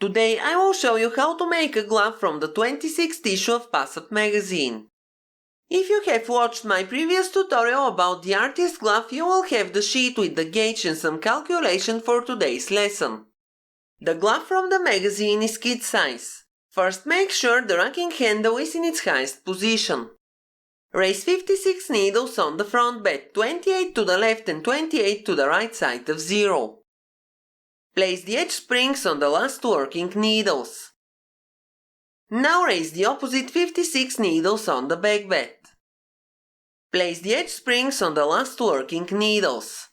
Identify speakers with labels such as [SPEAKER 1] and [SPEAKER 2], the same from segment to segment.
[SPEAKER 1] Today I will show you how to make a glove from the 26th issue of Passap magazine. If you have watched my previous tutorial about the artist glove, you will have the sheet with the gauge and some calculation for today's lesson. The glove from the magazine is kid size. First, make sure the racking handle is in its highest position. Raise 56 needles on the front bed, 28 to the left and 28 to the right side of 0. Place the edge springs on the last working needles. Now raise the opposite 56 needles on the back bed. Place the edge springs on the last working needles.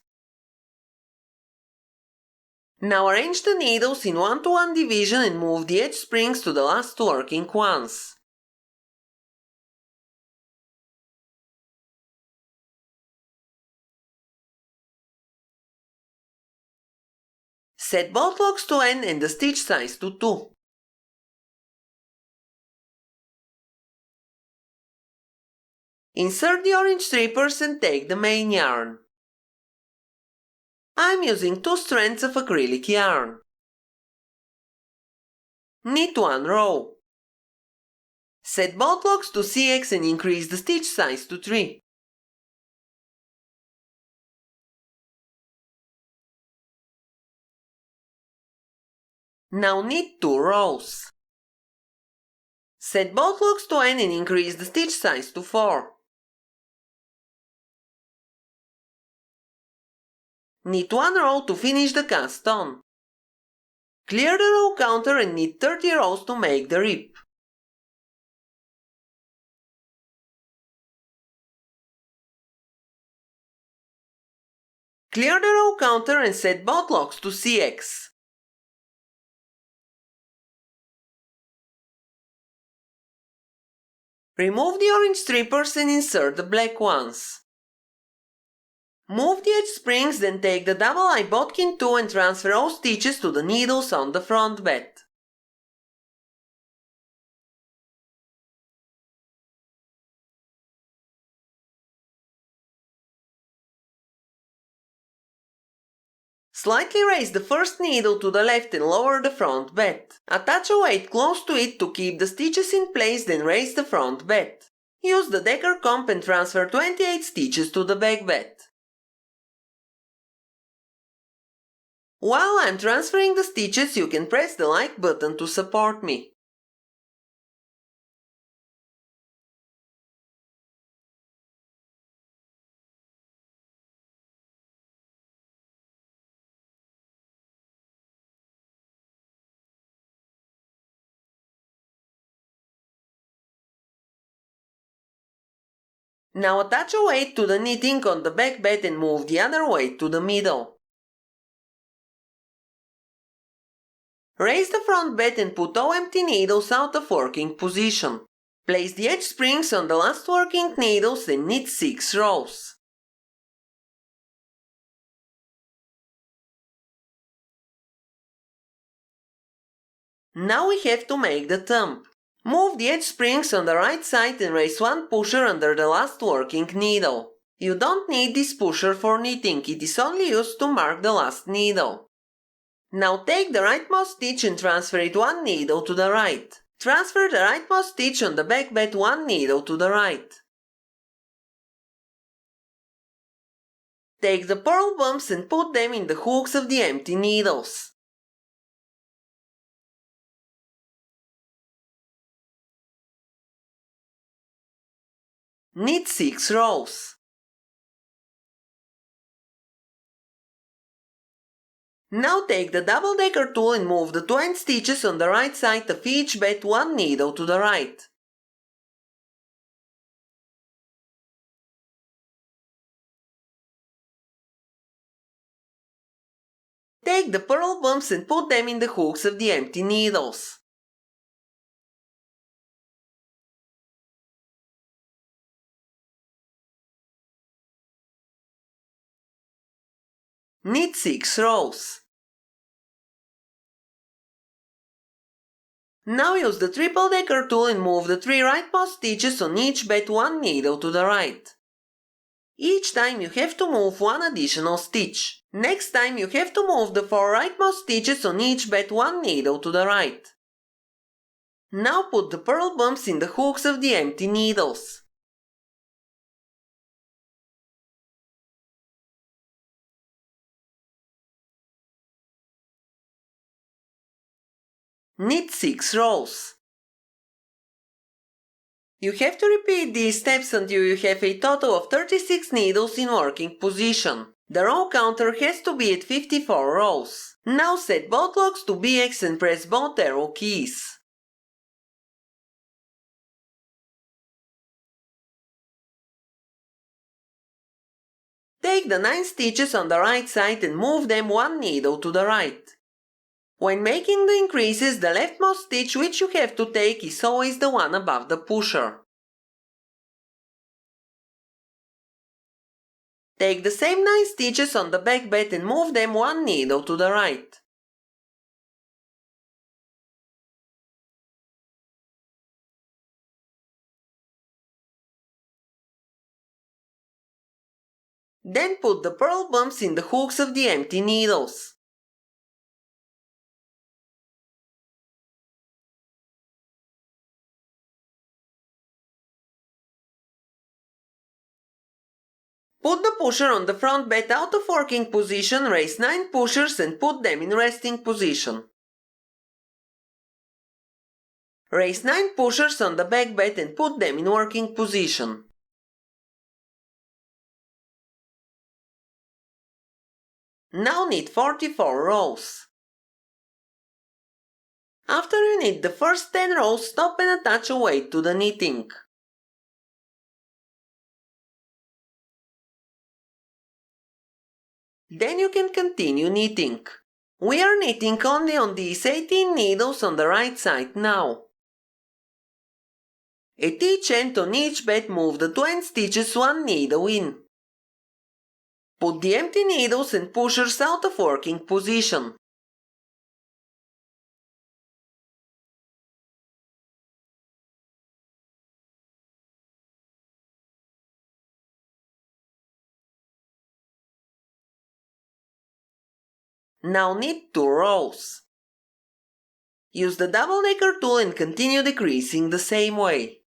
[SPEAKER 1] Now arrange the needles in 1-to-1 division and move the edge springs to the last working ones. Set both locks to N and the stitch size to 2. Insert the orange strippers and take the main yarn. I'm using 2 strands of acrylic yarn. Knit 1 row. Set both locks to CX and increase the stitch size to 3. Now knit 2 rows. Set both locks to N and increase the stitch size to 4. Knit 1 row to finish the cast on. Clear the row counter and knit 30 rows to make the rip. Clear the row counter and set both locks to CX. Remove the orange strippers and insert the black ones. Move the edge springs, then take the double-eye bodkin tool and transfer all stitches to the needles on the front bed. Slightly raise the first needle to the left and lower the front bed. Attach a weight close to it to keep the stitches in place, then raise the front bed. Use the decker comb and transfer 28 stitches to the back bed. While I'm transferring the stitches, you can press the like button to support me. Now attach a weight to the knitting on the back bed and move the other weight to the middle. Raise the front bed and put all empty needles out of working position. Place the edge springs on the last working needles and knit 6 rows. Now we have to make the thumb. Move the edge springs on the right side and raise 1 pusher under the last working needle. You don't need this pusher for knitting, it is only used to mark the last needle. Now take the rightmost stitch and transfer it 1 needle to the right. Transfer the rightmost stitch on the back bed 1 needle to the right. Take the purl bumps and put them in the hooks of the empty needles. Knit 6 rows. Now take the double-decker tool and move the 2 end stitches on the right side of each bed 1 needle to the right. Take the purl bumps and put them in the hooks of the empty needles. Knit 6 rows. Now use the triple-decker tool and move the 3 rightmost stitches on each bed 1 needle to the right. Each time you have to move one additional stitch. Next time you have to move the 4 rightmost stitches on each bed one needle to the right. Now put the purl bumps in the hooks of the empty needles. Knit 6 rows. You have to repeat these steps until you have a total of 36 needles in working position. The row counter has to be at 54 rows. Now set both locks to BX and press both arrow keys. Take the 9 stitches on the right side and move them one needle to the right. When making the increases, the leftmost stitch which you have to take is always the one above the pusher. Take the same 9 stitches on the back bed and move them one needle to the right. Then put the purl bumps in the hooks of the empty needles. Put the pusher on the front bed out of working position, raise 9 pushers and put them in resting position. Raise 9 pushers on the back bed and put them in working position. Now knit 44 rows. After you knit the first 10 rows, stop and attach a weight to the knitting. Then you can continue knitting. We are knitting only on these 18 needles on the right side now. At each end on each bed move the 20 stitches one needle in. Put the empty needles and pushers out of working position. Now knit 2 rows. Use the double-decker tool and continue decreasing the same way.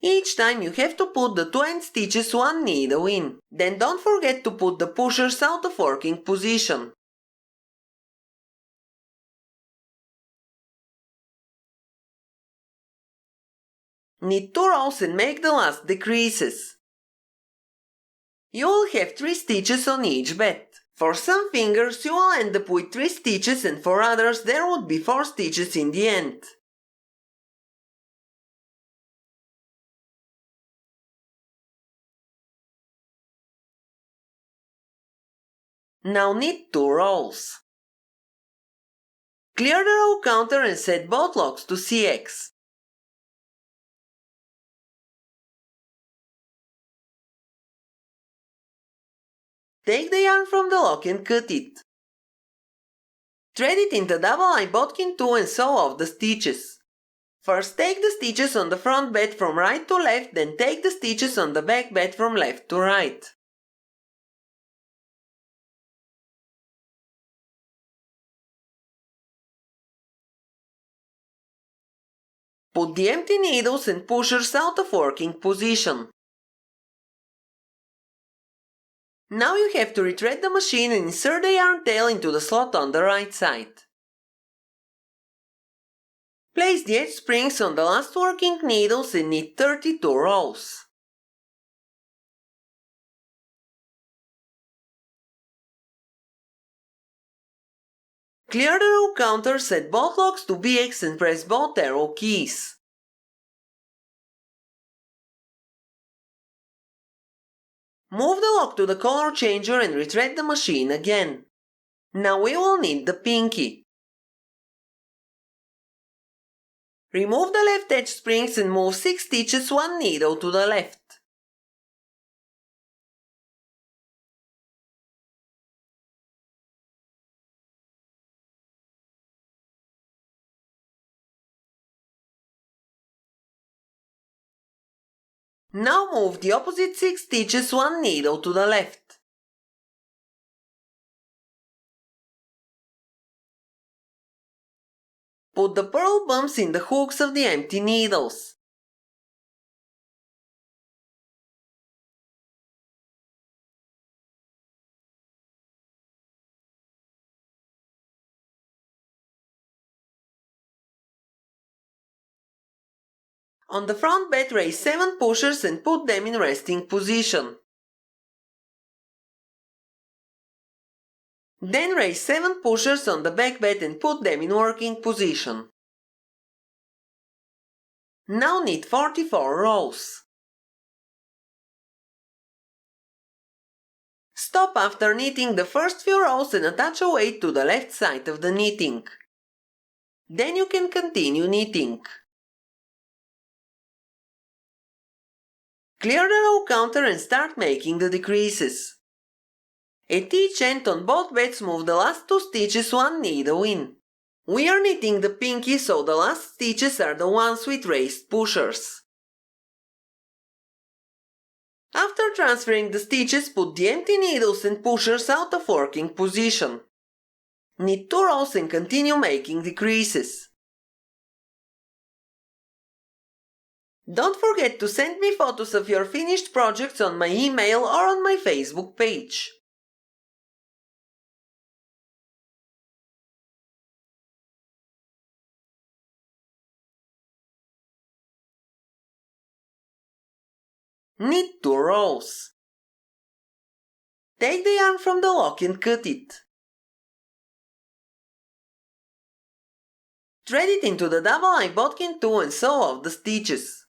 [SPEAKER 1] Each time you have to put the 20 stitches one needle in. Then don't forget to put the pushers out of working position. Knit 2 rows and make the last decreases. You will have 3 stitches on each bed. For some fingers you will end up with 3 stitches and for others there would be 4 stitches in the end. Now knit 2 rows. Clear the row counter and set both locks to CX. Take the yarn from the lock and cut it. Thread it into double-eye bodkin 2 and sew off the stitches. First take the stitches on the front bed from right to left, then take the stitches on the back bed from left to right. Put the empty needles and pushers out of working position. Now you have to retread the machine and insert the yarn tail into the slot on the right side. Place the edge springs on the last working needles and knit 32 rows. Clear the row counter, set both locks to BX and press both arrow keys. Move the lock to the color changer and retread the machine again. Now we will knit the pinkie. Remove the left edge springs and move 6 stitches one needle to the left. Now move the opposite 6 stitches one needle to the left. Put the purl bumps in the hooks of the empty needles. On the front bed, raise 7 pushers and put them in resting position. Then raise 7 pushers on the back bed and put them in working position. Now knit 44 rows. Stop after knitting the first few rows and attach a weight to the left side of the knitting. Then you can continue knitting. Clear the row counter and start making the decreases. At each end on both beds, move the last 2 stitches one needle in. We are knitting the pinkie, so the last stitches are the ones with raised pushers. After transferring the stitches, put the empty needles and pushers out of working position. Knit 2 rows and continue making decreases. Don't forget to send me photos of your finished projects on my email or on my Facebook page. Knit 2 rows. Take the yarn from the lock and cut it. Thread it into the double-eye bodkin 2 and sew off the stitches.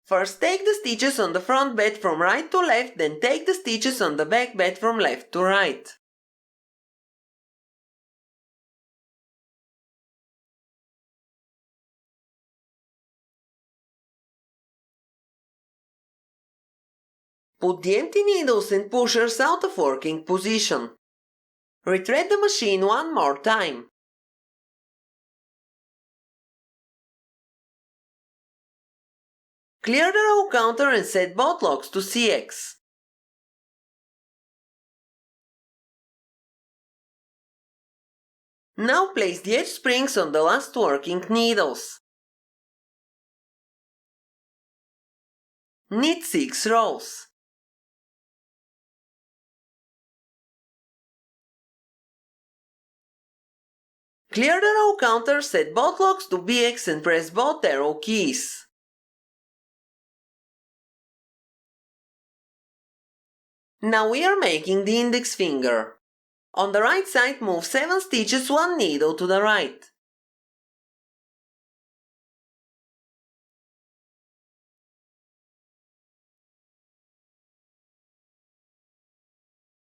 [SPEAKER 1] First take the stitches on the front bed from right to left, then take the stitches on the back bed from left to right. Put the empty needles and pushers out of working position. Retread the machine one more time. Clear the row counter and set both locks to CX. Now place the edge springs on the last working needles. Knit 6 rows. Clear the row counter, set both locks to BX and press both arrow keys. Now we are making the index finger. On the right side, move 7 stitches one needle to the right.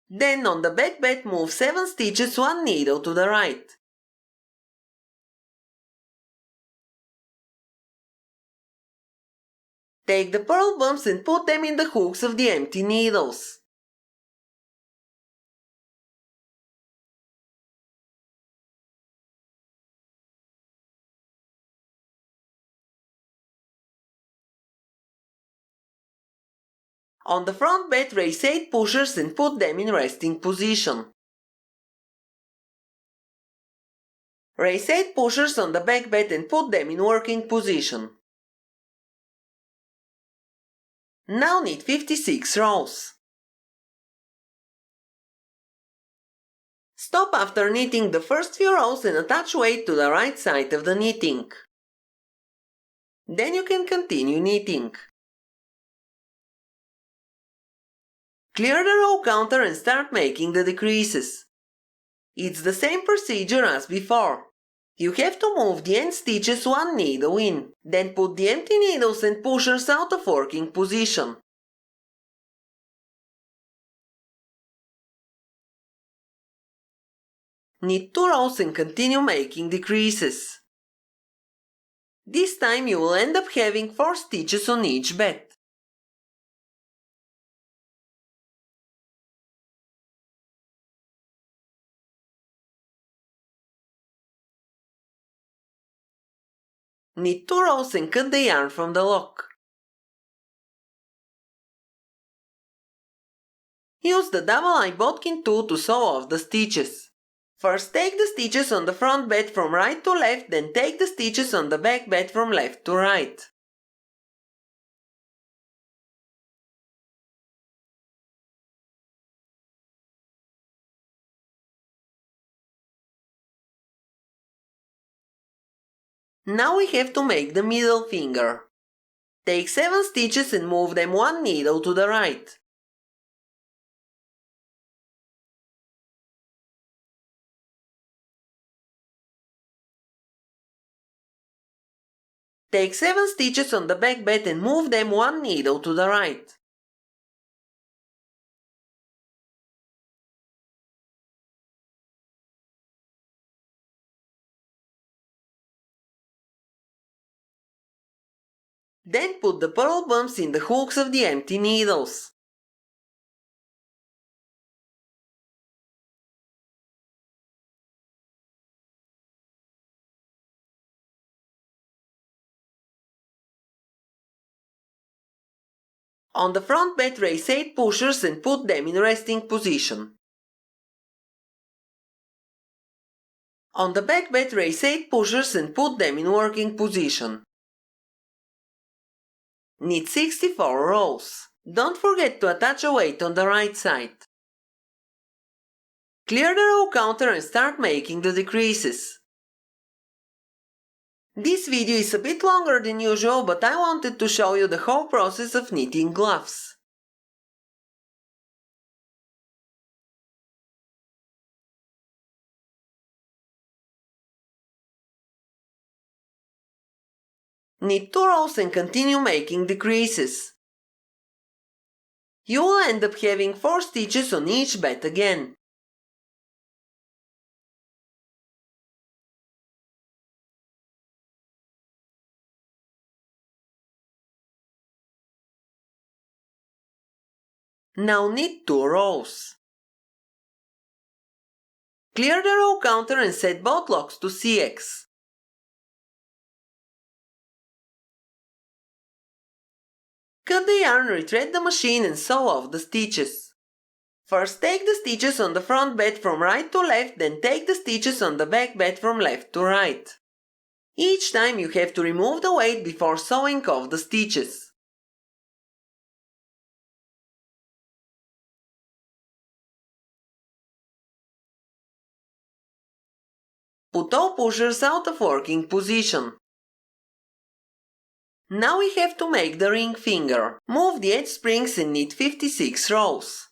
[SPEAKER 1] Then on the back bed, move 7 stitches one needle to the right. Take the purl bumps and put them in the hooks of the empty needles. On the front bed, raise 8 pushers and put them in resting position. Raise 8 pushers on the back bed and put them in working position. Now knit 56 rows. Stop after knitting the first few rows and attach weight to the right side of the knitting. Then you can continue knitting. Clear the row counter and start making the decreases. It's the same procedure as before. You have to move the end stitches one needle in, then put the empty needles and pushers out of working position. Knit 2 rows and continue making decreases. This time you will end up having 4 stitches on each bed. Knit 2 rows and cut the yarn from the lock. Use the double-eye bodkin tool to sew off the stitches. First take the stitches on the front bed from right to left, then take the stitches on the back bed from left to right. Now we have to make the middle finger. Take 7 stitches and move them 1 needle to the right. Take 7 stitches on the back bed and move them 1 needle to the right. Then put the purl bumps in the hooks of the empty needles. On the front bed, raise 8 pushers and put them in resting position. On the back bed, raise 8 pushers and put them in working position. Knit 64 rows. Don't forget to attach a weight on the right side. Clear the row counter and start making the decreases. This video is a bit longer than usual, but I wanted to show you the whole process of knitting gloves. Knit 2 rows and continue making decreases. You will end up having 4 stitches on each bed again. Now knit 2 rows. Clear the row counter and set both locks to CX. Cut the yarn, retread the machine and sew off the stitches. First take the stitches on the front bed from right to left, then take the stitches on the back bed from left to right. Each time you have to remove the weight before sewing off the stitches. Put all pushers out of working position. Now we have to make the ring finger. Move the edge springs and knit 56 rows.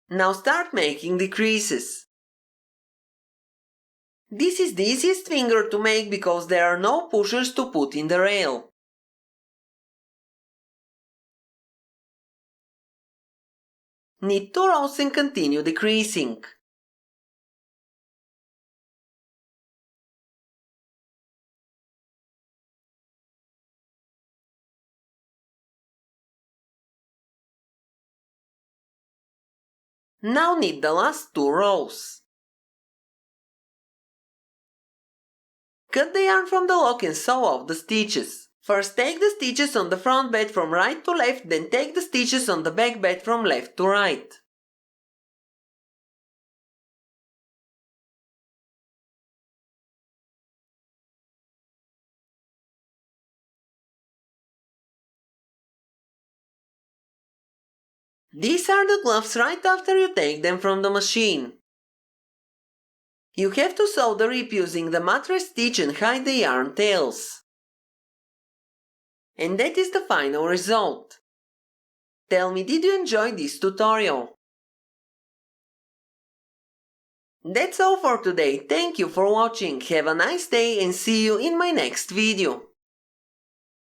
[SPEAKER 1] Now start making decreases. This is the easiest finger to make because there are no pushers to put in the rail. Knit 2 rows and continue decreasing. Now knit the last 2 rows. Cut the yarn from the lock and sew off the stitches. First take the stitches on the front bed from right to left, then take the stitches on the back bed from left to right. These are the gloves right after you take them from the machine. You have to sew the rip using the mattress stitch and hide the yarn tails. And that is the final result. Tell me, did you enjoy this tutorial? That's all for today. Thank you for watching. Have a nice day and see you in my next video.